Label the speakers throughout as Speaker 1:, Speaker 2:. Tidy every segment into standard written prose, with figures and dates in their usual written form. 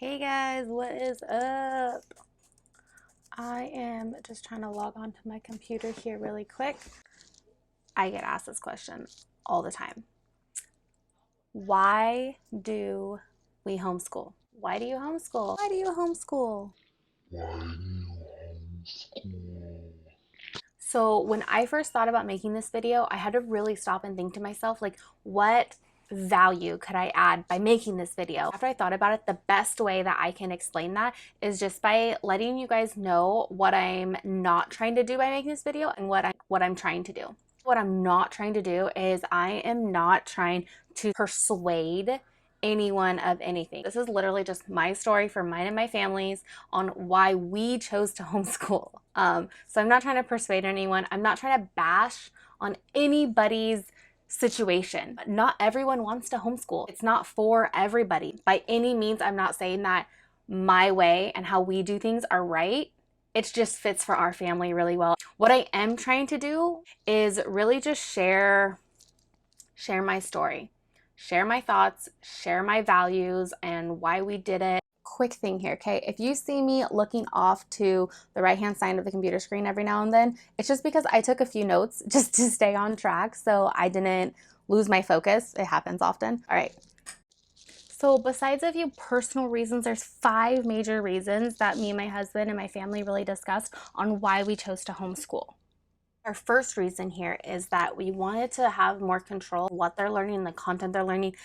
Speaker 1: Hey guys, what is up? I am just trying to log on to my computer here really quick. I get asked this question all the time. Why do we homeschool? Why do you homeschool? Why do you homeschool?
Speaker 2: Why do you homeschool?
Speaker 1: So when I first thought about making this video, I had to really stop and think to myself, like, what value could I add by making this video? After I thought about it, the best way that I can explain that is just by letting you guys know what I'm not trying to do by making this video and what I'm trying to do. What I'm not trying to do is I am not trying to persuade anyone of anything. This is literally just my story for mine and my family's on why we chose to homeschool. So I'm not trying to persuade anyone. I'm not trying to bash on anybody's situation. Not everyone wants to homeschool. It's not for everybody. By any means, I'm not saying that my way and how we do things are right. It just fits for our family really well. What I am trying to do is really just share my story, share my thoughts, share my values and why we did it. Quick thing here, okay? If you see me looking off to the right-hand side of the computer screen every now and then, it's just because I took a few notes just to stay on track so I didn't lose my focus. It happens often. All right. So besides a few personal reasons, there's 5 major reasons that me and my husband and my family really discussed on why we chose to homeschool. Our first reason here is that we wanted to have more control of what they're learning, the content they're learning,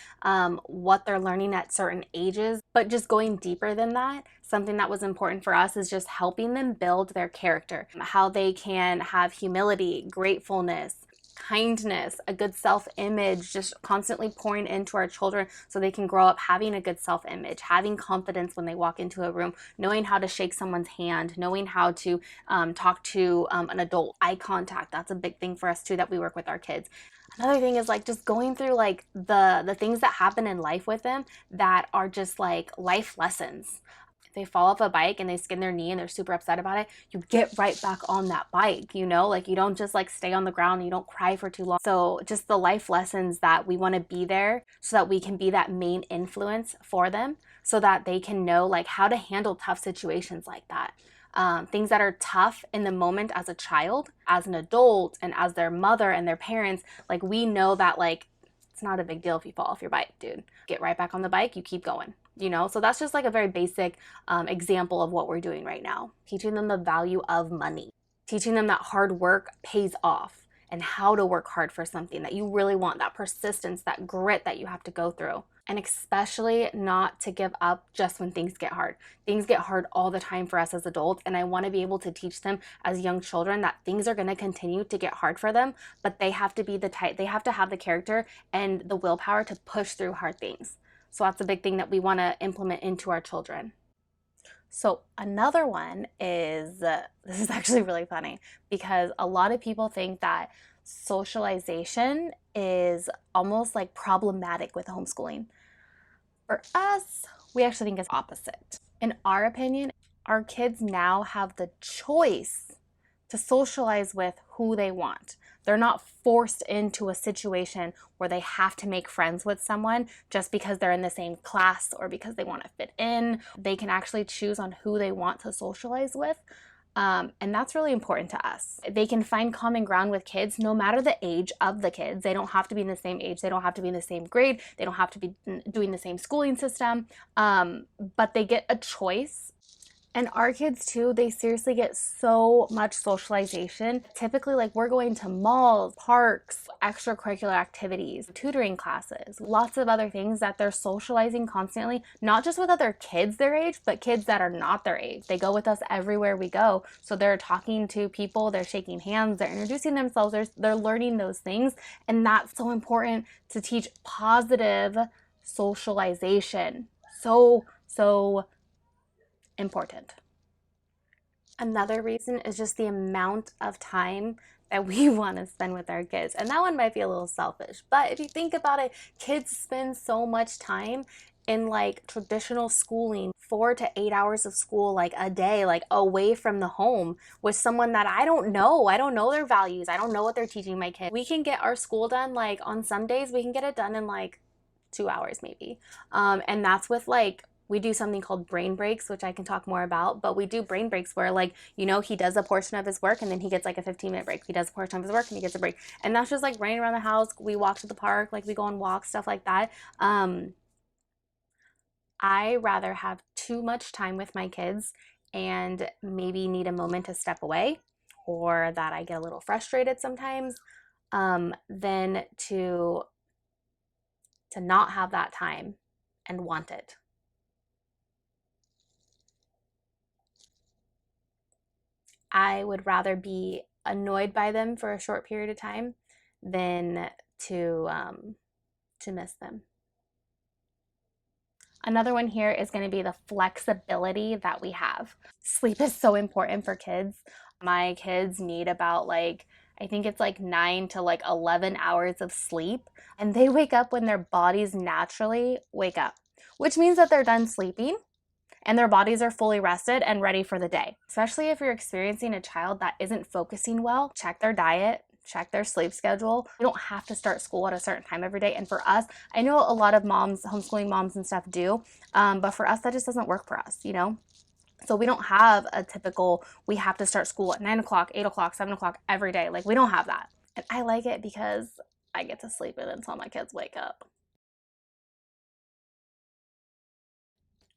Speaker 1: what they're learning at certain ages. But just going deeper than that, something that was important for us is just helping them build their character, how they can have humility, gratefulness, kindness, a good self-image, just constantly pouring into our children so they can grow up having a good self-image, having confidence when they walk into a room, knowing how to shake someone's hand, knowing how to talk to an adult. Eye contact, that's a big thing for us too that we work with our kids. Another thing is like just going through like the things that happen in life with them that are just like life lessons. They fall off a bike and they skin their knee and they're super upset about it, you get right back on that bike, you know? Like you don't just like stay on the ground and you don't cry for too long. So just the life lessons that we want to be there so that we can be that main influence for them so that they can know like how to handle tough situations like that. Things that are tough in the moment as a child, as an adult, and as their mother and their parents, like we know that like it's not a big deal if you fall off your bike, dude. Get right back on the bike, you keep going. You know, so that's just like a very basic example of what we're doing right now. Teaching them the value of money, teaching them that hard work pays off and how to work hard for something that you really want, that persistence, that grit that you have to go through. And especially not to give up just when things get hard. Things get hard all the time for us as adults, and I want to be able to teach them as young children that things are going to continue to get hard for them, but they have to be the type, they have to have the character and the willpower to push through hard things. So that's a big thing that we want to implement into our children. So another one is, this is actually really funny because a lot of people think that socialization is almost like problematic with homeschooling. For us, we actually think it's opposite. In our opinion, our kids now have the choice to socialize with who they want. They're not forced into a situation where they have to make friends with someone just because they're in the same class or because they want to fit in. They can actually choose on who they want to socialize with. And that's really important to us. They can find common ground with kids no matter the age of the kids. They don't have to be in the same age. They don't have to be in the same grade. They don't have to be doing the same schooling system. But they get a choice. And our kids too, they seriously get so much socialization. Typically, like we're going to malls, parks, extracurricular activities, tutoring classes, lots of other things that they're socializing constantly, not just with other kids their age, but kids that are not their age. They go with us everywhere we go. So they're talking to people, they're shaking hands, they're introducing themselves, they're learning those things. And that's so important to teach positive socialization. So important. Another reason is just the amount of time that we want to spend with our kids. And that one might be a little selfish, but if you think about it, kids spend so much time in like traditional schooling, 4 to 8 hours of school like a day, like away from the home with someone that I don't know. I don't know their values. I don't know what they're teaching my kids. We can get our school done like on some days, we can get it done in like 2 hours maybe. And that's with like we do something called brain breaks, which I can talk more about, but we do brain breaks where, like, he does a portion of his work and then he gets like a 15-minute break. He does a portion of his work and he gets a break. And that's just like running around the house. We walk to the park, like we go on walks, stuff like that. I rather have too much time with my kids and maybe need a moment to step away, or that I get a little frustrated sometimes, than to not have that time and want it. I would rather be annoyed by them for a short period of time than to miss them. Another one here is going to be the flexibility that we have. Sleep is so important for kids. My kids need about, like, I think it's like 9 to like 11 hours of sleep, and they wake up when their bodies naturally wake up, which means that they're done sleeping and their bodies are fully rested and ready for the day. Especially if you're experiencing a child that isn't focusing well, check their diet, check their sleep schedule. You don't have to start school at a certain time every day. And for us, I know a lot of moms, homeschooling moms and stuff do, but for us, that just doesn't work for us, So we don't have a typical, we have to start school at 9 o'clock, 8 o'clock, 7 o'clock every day. Like, we don't have that. And I like it because I get to sleep in until my kids wake up.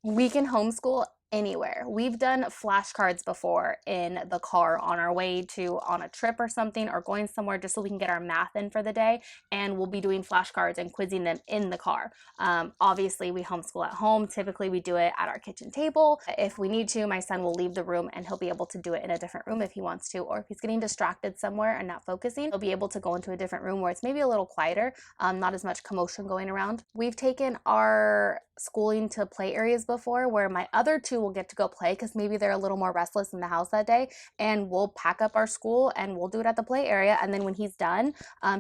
Speaker 1: We can homeschool anywhere. We've done flashcards before in the car on our way to on a trip or something, or going somewhere just so we can get our math in for the day. And we'll be doing flashcards and quizzing them in the car. Obviously, we homeschool at home. Typically, we do it at our kitchen table. If we need to, my son will leave the room and he'll be able to do it in a different room if he wants to, or if he's getting distracted somewhere and not focusing, he'll be able to go into a different room where it's maybe a little quieter, not as much commotion going around. We've taken our schooling to play areas before where my other two will get to go play because maybe they're a little more restless in the house that day, and we'll pack up our school and we'll do it at the play area, and then when he's done,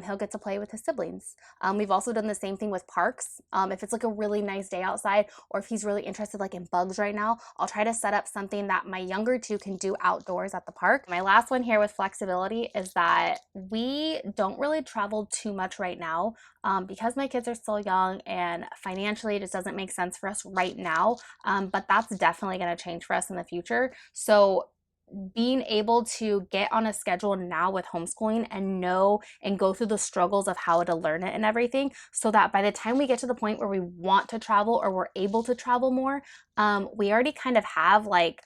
Speaker 1: he'll get to play with his siblings. We've also done the same thing with parks. If it's like a really nice day outside, or if he's really interested like in bugs right now, I'll try to set up something that my younger two can do outdoors at the park. My last one here with flexibility is that we don't really travel too much right now, because my kids are still young and financially it just doesn't make sense for us right now, but that's definitely going to change for us in the future. So being able to get on a schedule now with homeschooling and know and go through the struggles of how to learn it and everything, so that by the time we get to the point where we want to travel or we're able to travel more, we already kind of have, like,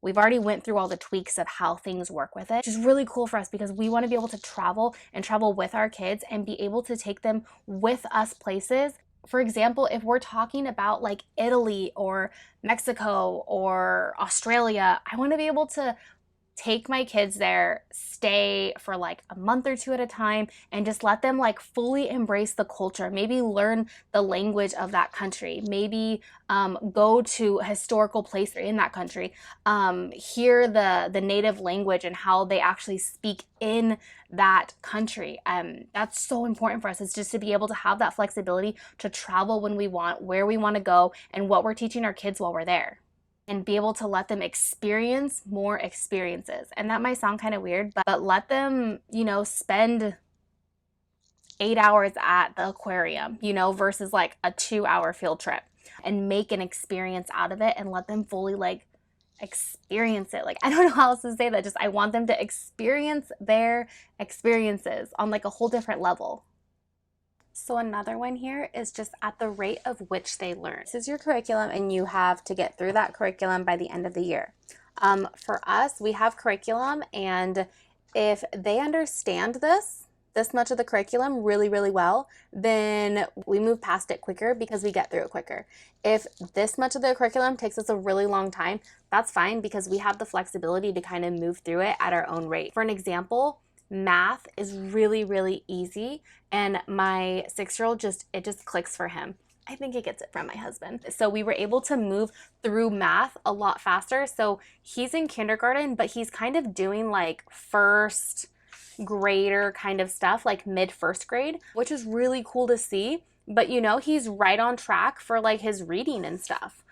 Speaker 1: we've already went through all the tweaks of how things work with it, which is really cool for us because we want to be able to travel and travel with our kids and be able to take them with us places. For example, if we're talking about like Italy or Mexico or Australia, I want to be able to take my kids there, stay for like a month or two at a time, and just let them like fully embrace the culture. Maybe learn the language of that country. Maybe go to a historical place in that country. Hear the native language and how they actually speak in that country. That's so important for us. It's just to be able to have that flexibility to travel when we want, where we want to go, and what we're teaching our kids while we're there, and be able to let them experience more experiences. And that might sound kind of weird, but let them, spend 8 hours at the aquarium, versus like a 2-hour field trip, and make an experience out of it and let them fully like experience it. Like, I don't know how else to say that. Just, I want them to experience their experiences on like a whole different level. So another one here is just at the rate of which they learn. This is your curriculum and you have to get through that curriculum by the end of the year. For us, we have curriculum, and if they understand this much of the curriculum really, really well, then we move past it quicker because we get through it quicker. If this much of the curriculum takes us a really long time, that's fine because we have the flexibility to kind of move through it at our own rate. For an example, math is really, really easy, and my 6-year-old it just clicks for him. I think he gets it from my husband. So we were able to move through math a lot faster. So he's in kindergarten, but he's kind of doing like first grader kind of stuff, like mid first grade, which is really cool to see. But he's right on track for like his reading and stuff.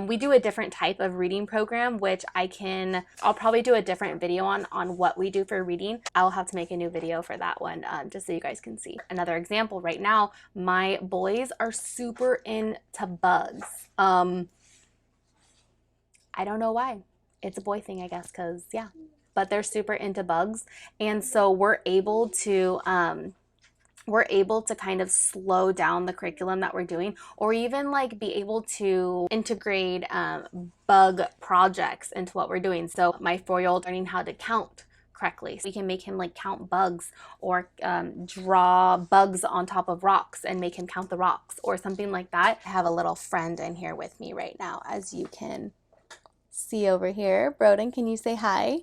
Speaker 1: We do a different type of reading program, which I'll probably do a different video on what we do for reading. I'll have to make a new video for that one, just so you guys can see. Another example, right now, my boys are super into bugs. I don't know why. It's a boy thing, I guess, because yeah. But they're super into bugs. And so we're able to kind of slow down the curriculum that we're doing, or even like be able to integrate bug projects into what we're doing. So my 4-year-old learning how to count correctly. So we can make him like count bugs, or draw bugs on top of rocks and make him count the rocks or something like that. I have a little friend in here with me right now, as you can see over here. Broden, can you say hi?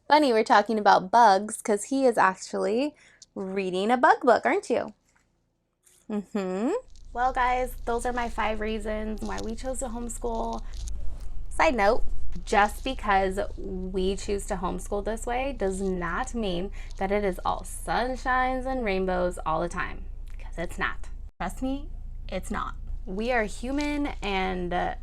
Speaker 1: Funny, we're talking about bugs because he is actually reading a bug book, aren't you? Well, guys, those are my 5 reasons why we chose to homeschool. Side note, just because we choose to homeschool this way does not mean that it is all sunshines and rainbows all the time, because it's not. Trust me, it's not. We are human, and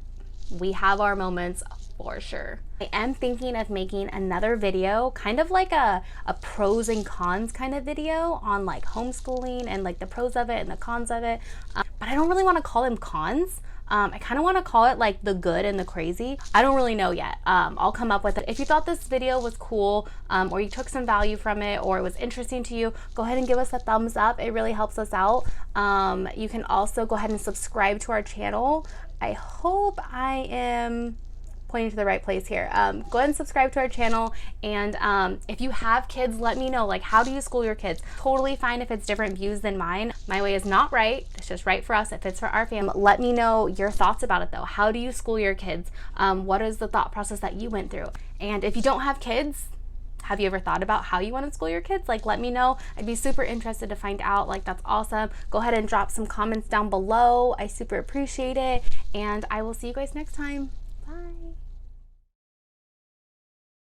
Speaker 1: we have our moments for sure. I am thinking of making another video, kind of like a pros and cons kind of video on like homeschooling and like the pros of it and the cons of it. But I don't really want to call them cons. I kind of want to call it like the good and the crazy. I don't really know yet. I'll come up with it. If you thought this video was cool, or you took some value from it, or it was interesting to you, go ahead and give us a thumbs up. It really helps us out. You can also go ahead and subscribe to our channel. I hope I am pointing to the right place here. Go ahead and subscribe to our channel, and if you have kids, let me know, like, how do you school your kids? Totally fine if it's different views than mine. My way is not right. It's just right for us. It fits for our family. Let me know your thoughts about it though. How do you school your kids? What is the thought process that you went through? And if you don't have kids, have you ever thought about how you want to school your kids? Like, let me know. I'd be super interested to find out. Like, that's awesome. Go ahead and drop some comments down below. I super appreciate it, and I will see you guys next time.